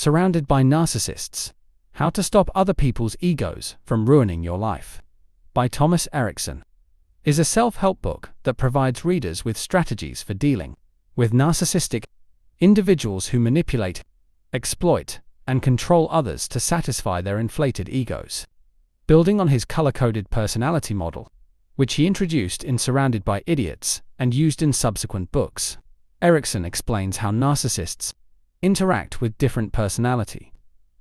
Surrounded by Narcissists: How to Stop Other People's Egos from Ruining Your Life, by Thomas Erikson, is a self-help book that provides readers with strategies for dealing with narcissistic individuals who manipulate, exploit, and control others to satisfy their inflated egos. Building on his color-coded personality model, which he introduced in Surrounded by Idiots and used in subsequent books, Erikson explains how narcissists interact with different personality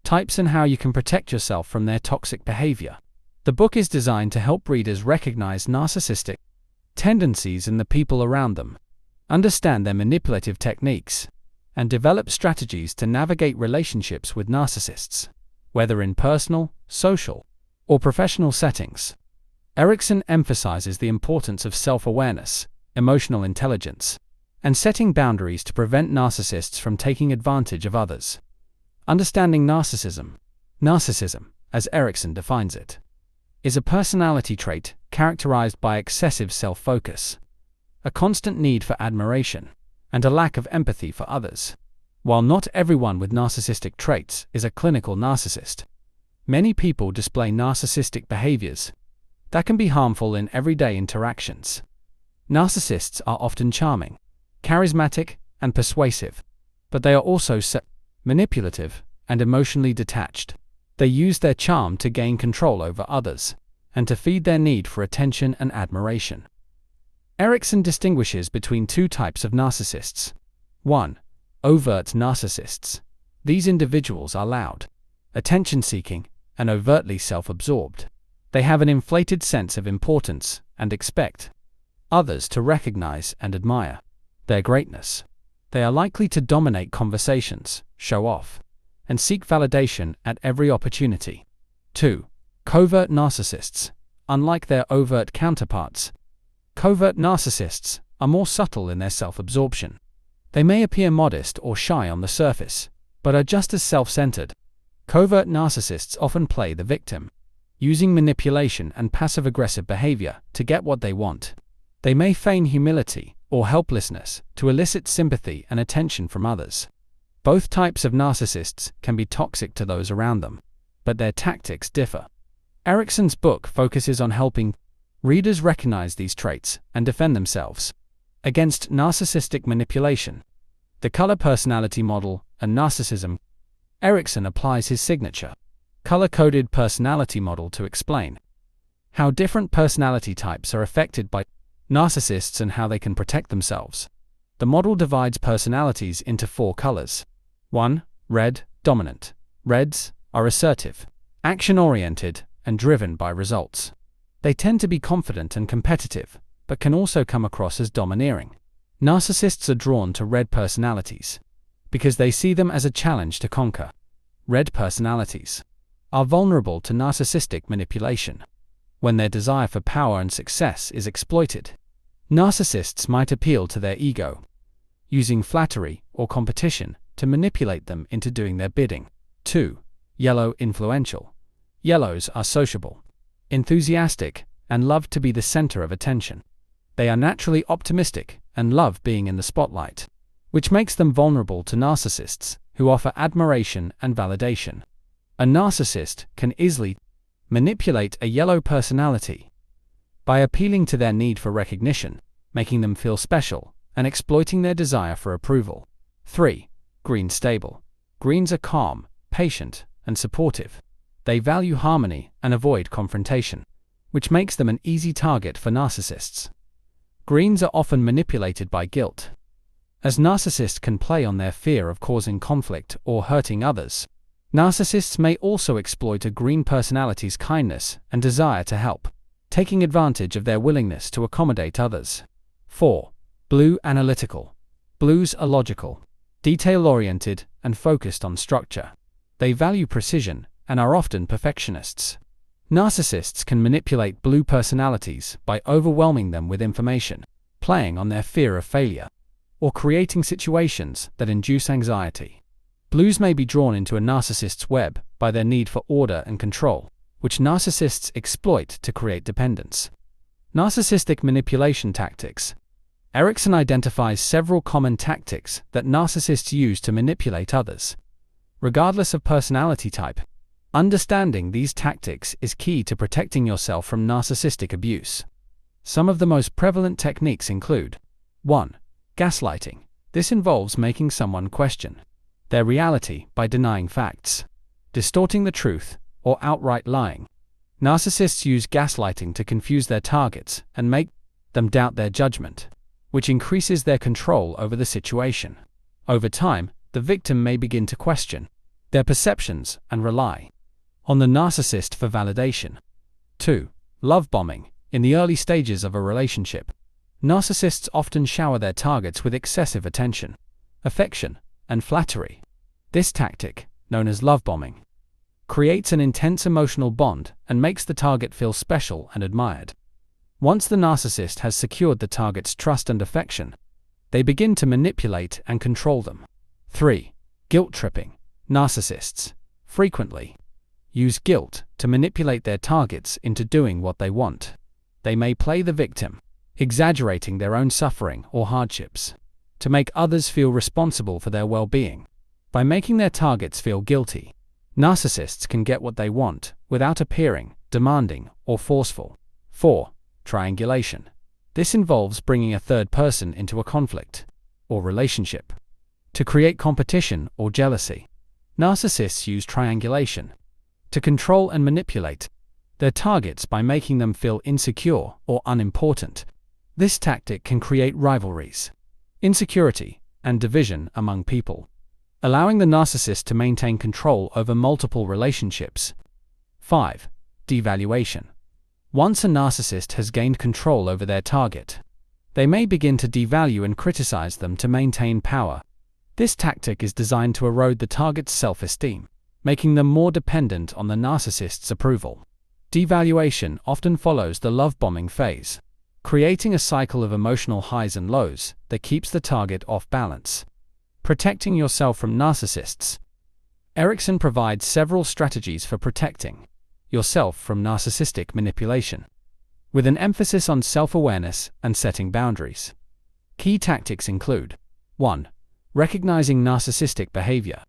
types and how you can protect yourself from their toxic behavior. The book is designed to help readers recognize narcissistic tendencies in the people around them, understand their manipulative techniques, and develop strategies to navigate relationships with narcissists, whether in personal, social, or professional settings. Erikson emphasizes the importance of self-awareness, emotional intelligence, and setting boundaries to prevent narcissists from taking advantage of others. Understanding narcissism. Narcissism, as Erikson defines it, is a personality trait characterized by excessive self-focus, a constant need for admiration, and a lack of empathy for others. While not everyone with narcissistic traits is a clinical narcissist, many people display narcissistic behaviors that can be harmful in everyday interactions. Narcissists are often charming, charismatic, and persuasive, but they are also manipulative and emotionally detached. They use their charm to gain control over others and to feed their need for attention and admiration. Erikson distinguishes between two types of narcissists. 1. Overt narcissists. These individuals are loud, attention-seeking, and overtly self-absorbed. They have an inflated sense of importance and expect others to recognize and admire their greatness. They are likely to dominate conversations, show off, and seek validation at every opportunity. 2. Covert narcissists. Unlike their overt counterparts, covert narcissists are more subtle in their self-absorption. They may appear modest or shy on the surface, but are just as self-centered. Covert narcissists often play the victim, using manipulation and passive-aggressive behavior to get what they want. They may feign humility or helplessness to elicit sympathy and attention from others. Both types of narcissists can be toxic to those around them, but their tactics differ. Erikson's book focuses on helping readers recognize these traits and defend themselves against narcissistic manipulation. The color personality model and narcissism. Erikson applies his signature color-coded personality model to explain how different personality types are affected by narcissists and how they can protect themselves. The model divides personalities into 4 colors. 1. Red, dominant. Reds are assertive, action-oriented, and driven by results. They tend to be confident and competitive, but can also come across as domineering. Narcissists are drawn to red personalities because they see them as a challenge to conquer. Red personalities are vulnerable to narcissistic manipulation. When their desire for power and success is exploited, narcissists might appeal to their ego, using flattery or competition to manipulate them into doing their bidding. 2. Yellow, influential. Yellows are sociable, enthusiastic, and love to be the center of attention. They are naturally optimistic and love being in the spotlight, which makes them vulnerable to narcissists who offer admiration and validation. A narcissist can easily manipulate a yellow personality by appealing to their need for recognition, making them feel special, and exploiting their desire for approval. 3. Green, stable. Greens are calm, patient, and supportive. They value harmony and avoid confrontation, which makes them an easy target for narcissists. Greens are often manipulated by guilt, as narcissists can play on their fear of causing conflict or hurting others. Narcissists may also exploit a green personality's kindness and desire to help, taking advantage of their willingness to accommodate others. 4. Blue, analytical. Blues are logical, detail-oriented, and focused on structure. They value precision and are often perfectionists. Narcissists can manipulate blue personalities by overwhelming them with information, playing on their fear of failure, or creating situations that induce anxiety. Blues may be drawn into a narcissist's web by their need for order and control, which narcissists exploit to create dependence. Narcissistic manipulation tactics. Erikson identifies several common tactics that narcissists use to manipulate others. regardless of personality type. Understanding these tactics is key to protecting yourself from narcissistic abuse. Some of the most prevalent techniques include 1. Gaslighting. This involves making someone question their reality by denying facts, distorting the truth, or outright lying. Narcissists use gaslighting to confuse their targets and make them doubt their judgment, which increases their control over the situation. Over time, the victim may begin to question their perceptions and rely on the narcissist for validation. 2. Love bombing. In the early stages of a relationship, narcissists often shower their targets with excessive attention, affection, and flattery. This tactic, known as love bombing, creates an intense emotional bond and makes the target feel special and admired. Once the narcissist has secured the target's trust and affection, they begin to manipulate and control them. 3. Guilt tripping. Narcissists frequently use guilt to manipulate their targets into doing what they want. They may play the victim, exaggerating their own suffering or hardships, to make others feel responsible for their well-being. By making their targets feel guilty, narcissists can get what they want without appearing demanding or forceful. 4. Triangulation. This involves bringing a third person into a conflict or relationship to create competition or jealousy. Narcissists use triangulation to control and manipulate their targets by making them feel insecure or unimportant. This tactic can create rivalries, insecurity, and division among people, allowing the narcissist to maintain control over multiple relationships. 5. Devaluation. Once a narcissist has gained control over their target, they may begin to devalue and criticize them to maintain power. This tactic is designed to erode the target's self-esteem, making them more dependent on the narcissist's approval. Devaluation often follows the love bombing phase, creating a cycle of emotional highs and lows that keeps the target off balance. Protecting yourself from narcissists. Erikson provides several strategies for protecting yourself from narcissistic manipulation, with an emphasis on self-awareness and setting boundaries. Key tactics include 1. Recognizing narcissistic behavior.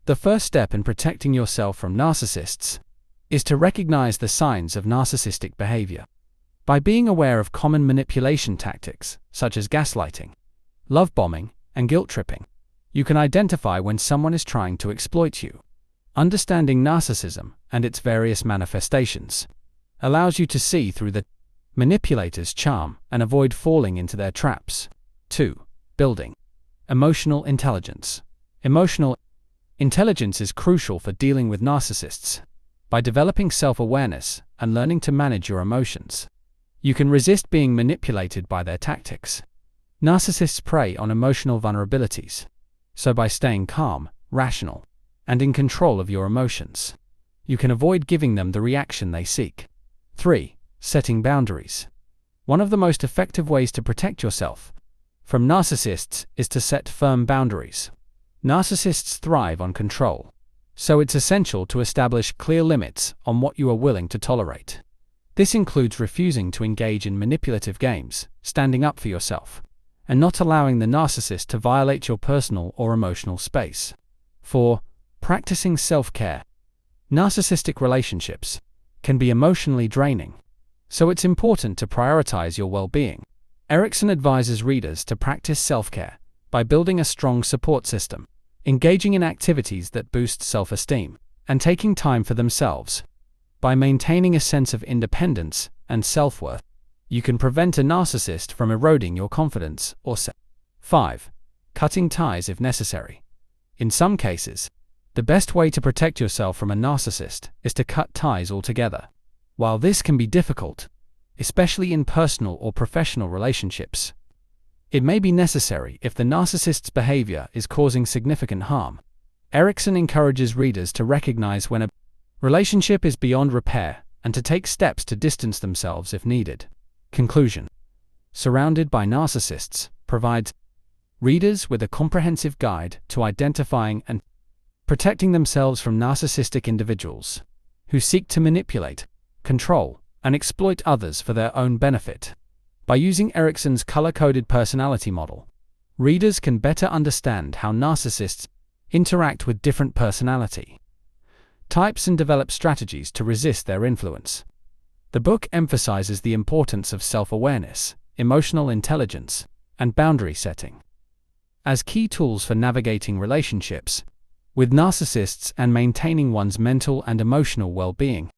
The first step in protecting yourself from narcissists is to recognize the signs of narcissistic behavior. By being aware of common manipulation tactics, such as gaslighting, love bombing, and guilt tripping, you can identify when someone is trying to exploit you. Understanding narcissism and its various manifestations allows you to see through the manipulator's charm and avoid falling into their traps. 2. Building emotional intelligence. Emotional intelligence is crucial for dealing with narcissists. By developing self-awareness and learning to manage your emotions, you can resist being manipulated by their tactics. Narcissists prey on emotional vulnerabilities, so by staying calm, rational, and in control of your emotions, you can avoid giving them the reaction they seek. 3. Setting boundaries. One of the most effective ways to protect yourself from narcissists is to set firm boundaries. Narcissists thrive on control, so it's essential to establish clear limits on what you are willing to tolerate. This includes refusing to engage in manipulative games, standing up for yourself, and not allowing the narcissist to violate your personal or emotional space. 4. Practicing self-care. Narcissistic relationships can be emotionally draining, so it's important to prioritize your well-being. Erikson advises readers to practice self-care by building a strong support system, engaging in activities that boost self-esteem, and taking time for themselves. By maintaining a sense of independence and self-worth, you can prevent a narcissist from eroding your confidence or 5. Cutting ties if necessary. In some cases, the best way to protect yourself from a narcissist is to cut ties altogether. While this can be difficult, especially in personal or professional relationships, it may be necessary if the narcissist's behavior is causing significant harm. Erikson encourages readers to recognize when a relationship is beyond repair and to take steps to distance themselves if needed. Conclusion. Surrounded by Narcissists provides readers with a comprehensive guide to identifying and protecting themselves from narcissistic individuals who seek to manipulate, control, and exploit others for their own benefit. By using Erikson's color-coded personality model, readers can better understand how narcissists interact with different personality types and develop strategies to resist their influence. The book emphasizes the importance of self-awareness, emotional intelligence, and boundary setting as key tools for navigating relationships with narcissists and maintaining one's mental and emotional well-being.